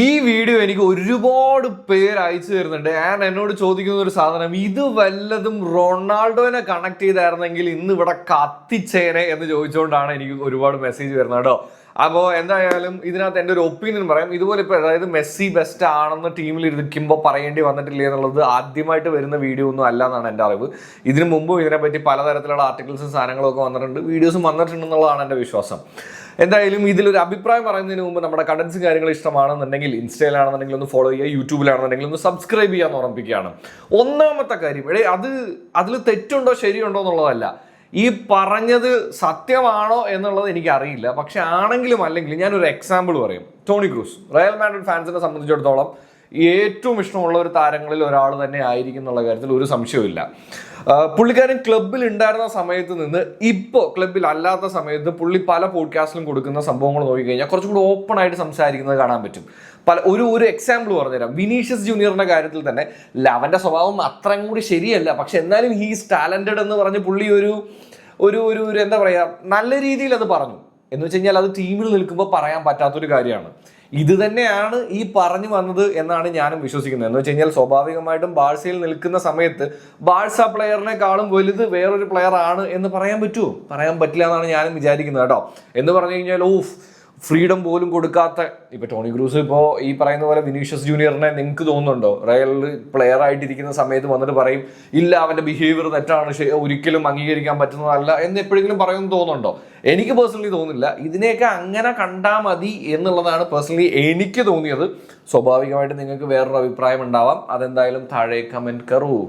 ഈ വീഡിയോ എനിക്ക് ഒരുപാട് പേര് അയച്ചു തരുന്നുണ്ട്. ഞാൻ എന്നോട് ചോദിക്കുന്ന ഒരു സാധനം, ഇത് വല്ലതും റൊണാൾഡോനെ കണക്ട് ചെയ്തായിരുന്നെങ്കിൽ ഇന്ന് ഇവിടെ കത്തിച്ചേനെ എന്ന് ചോദിച്ചുകൊണ്ടാണ് എനിക്ക് ഒരുപാട് മെസ്സേജ് വരുന്നത് കേട്ടോ. അപ്പോൾ എന്തായാലും ഇതിനകത്ത് എൻ്റെ ഒരു ഒപ്പീനിയൻ പറയാം. ഇതുപോലെ ഇപ്പോൾ അതായത് മെസ്സി ബെസ്റ്റ് ആണെന്ന് ടീമിൽ ഇരിക്കുമ്പോൾ പറയേണ്ടി വന്നിട്ടില്ല എന്നുള്ളത് ആദ്യമായിട്ട് വരുന്ന വീഡിയോ ഒന്നും അല്ല എന്നാണ് എൻ്റെ അറിവ്. ഇതിനു മുമ്പും ഇതിനെപ്പറ്റി പലതരത്തിലുള്ള ആർട്ടിക്കിൾസും സാധനങ്ങളും ഒക്കെ വന്നിട്ടുണ്ട്, വീഡിയോസും വന്നിട്ടുണ്ടെന്നുള്ളതാണ് എൻ്റെ വിശ്വാസം. എന്തായാലും ഇതിലൊരു അഭിപ്രായം പറയുന്നതിന് മുമ്പ് നമ്മുടെ കണ്ടന്റ്സും കാര്യങ്ങളും ഇഷ്ടമാണെന്നുണ്ടെങ്കിൽ ഇൻസ്റ്റയിലാണെന്നുണ്ടെങ്കിൽ ഒന്ന് ഫോളോ ചെയ്യുക, യൂട്യൂബിലാണെന്നുണ്ടെങ്കിൽ ഒന്ന് സബ്സ്ക്രൈബ് ചെയ്യാൻ ഓർമ്മിപ്പിക്കുകയാണ്. ഒന്നാമത്തെ കാര്യം, അതിൽ തെറ്റുണ്ടോ ശരിയുണ്ടോ എന്നുള്ളതല്ല, ഈ പറഞ്ഞത് സത്യമാണോ എന്നുള്ളത് എനിക്കറിയില്ല. പക്ഷെ ആണെങ്കിലും അല്ലെങ്കിലും ഞാനൊരു എക്സാമ്പിൾ പറയും. ടോണി ക്രൂസ് റയൽ മാഡ്രിഡ് ഫാൻസിനെ സംബന്ധിച്ചിടത്തോളം ഏറ്റവും ഇഷ്ടമുള്ള ഒരു താരങ്ങളിൽ ഒരാൾ തന്നെ ആയിരിക്കും എന്നുള്ള കാര്യത്തിൽ ഒരു സംശയവുമില്ല. പുള്ളിക്കാരൻ ക്ലബിൽ ഉണ്ടായിരുന്ന സമയത്ത് നിന്ന് ഇപ്പോൾ ക്ലബിൽ അല്ലാത്ത സമയത്ത് പുള്ളി പല പോഡ്കാസ്റ്റിലും കൊടുക്കുന്ന സംഭവങ്ങൾ നോക്കിക്കഴിഞ്ഞാൽ കുറച്ചും കൂടി ഓപ്പൺ ആയിട്ട് സംസാരിക്കുന്നത് കാണാൻ പറ്റും. ഒരു എക്സാമ്പിൾ പറഞ്ഞുതരാം. വിനീഷ്യസ് ജൂനിയറിന്റെ കാര്യത്തിൽ തന്നെ അവന്റെ സ്വഭാവം അത്രയും കൂടി ശരിയല്ല, പക്ഷെ എന്നാലും ഹീസ് ടാലന്റഡ് എന്ന് പറഞ്ഞ് പുള്ളി ഒരു എന്താ പറയാ, നല്ല രീതിയിൽ അത് പറഞ്ഞു. എന്ന് വെച്ച് കഴിഞ്ഞാൽ അത് ടീമിൽ നിൽക്കുമ്പോൾ പറയാൻ പറ്റാത്തൊരു കാര്യമാണ്. ഇത് തന്നെയാണ് ഈ പറഞ്ഞു വന്നത് എന്നാണ് ഞാനും വിശ്വസിക്കുന്നത്. എന്ന് വെച്ച് കഴിഞ്ഞാൽ സ്വാഭാവികമായിട്ടും ബാഴ്സയിൽ നിൽക്കുന്ന സമയത്ത് ബാഴ്സ പ്ലെയറിനെക്കാളും വലുത് വേറൊരു പ്ലെയർ ആണ് എന്ന് പറയാൻ പറ്റുമോ? പറയാൻ പറ്റില്ല എന്നാണ് ഞാനും വിചാരിക്കുന്നത് കേട്ടോ. എന്ന് പറഞ്ഞു കഴിഞ്ഞാൽ ഫ്രീഡം പോലും കൊടുക്കാത്ത ഇപ്പൊ ടോണി ക്രൂസ് ഇപ്പോൾ ഈ പറയുന്ന പോലെ വിനീഷ്യസ് ജൂനിയറിനെ നിങ്ങൾക്ക് തോന്നുന്നുണ്ടോ റയലിൽ പ്ലെയർ ആയിട്ടിരിക്കുന്ന സമയത്ത് വന്നിട്ട് പറയും ഇല്ല അവന്റെ ബിഹേവിയർ തെറ്റാണ്, ഒരിക്കലും അംഗീകരിക്കാൻ പറ്റുന്നതല്ല എന്ന് എപ്പോഴെങ്കിലും പറയുമെന്ന് തോന്നുന്നുണ്ടോ? എനിക്ക് പേഴ്സണലി തോന്നുന്നില്ല. ഇതിനെയൊക്കെ അങ്ങനെ കണ്ടാൽ മതി എന്നുള്ളതാണ് പേഴ്സണലി എനിക്ക് തോന്നിയത്. സ്വാഭാവികമായിട്ട് നിങ്ങൾക്ക് വേറൊരു അഭിപ്രായം ഉണ്ടാവാം. അതെന്തായാലും താഴെ കമന്റ് കറൂ.